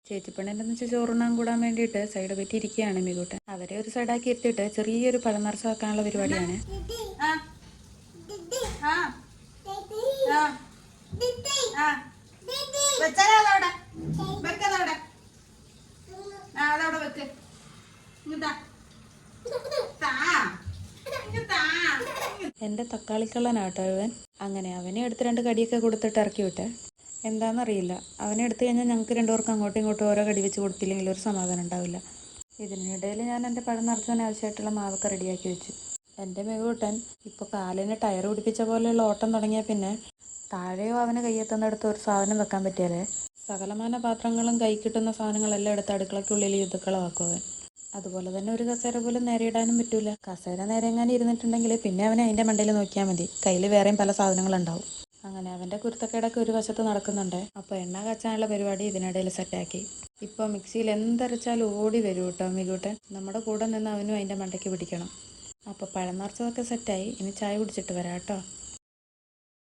ചേച്ചിപ്പെണ്ണിൻ്റെ വെച്ച് ചോറുണ്ണാൻ കൂടാൻ വേണ്ടിയിട്ട് സൈഡ് പറ്റി ഇരിക്കുകയാണ് മികൂട്ടൻ. അവരെ ഒരു സൈഡാക്കി ഇരുത്തിയിട്ട് ചെറിയൊരു പഴം നിറച്ച് വെക്കാനുള്ള പരിപാടിയാണ്. എൻ്റെ തക്കാളിക്കള്ളനാട്ടോ ഇവൻ. അങ്ങനെ അവനെ എടുത്ത് 2 കടിയൊക്കെ കൊടുത്തിട്ട് ഇറക്കി വിട്ടെ. എന്താണെന്നറിയില്ല, അവനെ എടുത്തു കഴിഞ്ഞാൽ ഞങ്ങൾക്ക് 2 പേർക്കും അങ്ങോട്ടും ഇങ്ങോട്ടും ഓരോ കടി വെച്ച് കൊടുത്തില്ലെങ്കിൽ ഒരു സമാധാനം ഉണ്ടാവില്ല. ഇതിനിടയിൽ ഞാൻ എൻ്റെ പഴം നിറച്ചതിന് ആവശ്യമായിട്ടുള്ള മാവൊക്കെ റെഡിയാക്കി വെച്ചു. എൻ്റെ മികൂട്ടൻ ഇപ്പോൾ കാലിന് ടയർ പിടിപ്പിച്ച പോലെയുള്ള ഓട്ടം തുടങ്ങിയാൽ പിന്നെ താഴെയോ അവന് കയ്യെത്തുന്നിടത്ത് ഒരു സാധനം വെക്കാൻ പറ്റിയാലേ സകലമാന പാത്രങ്ങളും കൈ കിട്ടുന്ന സാധനങ്ങളെല്ലാം എടുത്ത് അടുക്കളയ്ക്കുള്ളിൽ യുദ്ധക്കളമാക്കും അവൻ. അതുപോലെ തന്നെ ഒരു കസേര പോലും നേരെ ഇടാനും പറ്റൂല. കസേര നേരെ എങ്ങാനും ഇരുന്നിട്ടുണ്ടെങ്കിൽ പിന്നെ അവനെ അതിൻ്റെ മണ്ടയിൽ നോക്കിയാൽ മതി, കയ്യിൽ വേറെയും പല സാധനങ്ങളുണ്ടാവും. അങ്ങനെ അവൻ്റെ കുരുത്തക്കേടൊക്കെ ഒരു വശത്ത് നടക്കുന്നുണ്ട്. അപ്പോൾ എണ്ണ കാച്ചാനുള്ള പരിപാടി ഇതിനിടയിൽ സെറ്റാക്കി. ഇപ്പോൾ മിക്സിയിൽ എന്തരച്ചാലും ഓടി വരും കേട്ടോ മികൂട്ടൻ. നമ്മുടെ കൂടെ നിന്ന് അവനും അതിൻ്റെ മണ്ടയ്ക്ക് പിടിക്കണം. അപ്പോൾ പഴം നിറച്ചതൊക്കെ സെറ്റായി. ഇനി ചായ കുടിച്ചിട്ട് വരാം കേട്ടോ.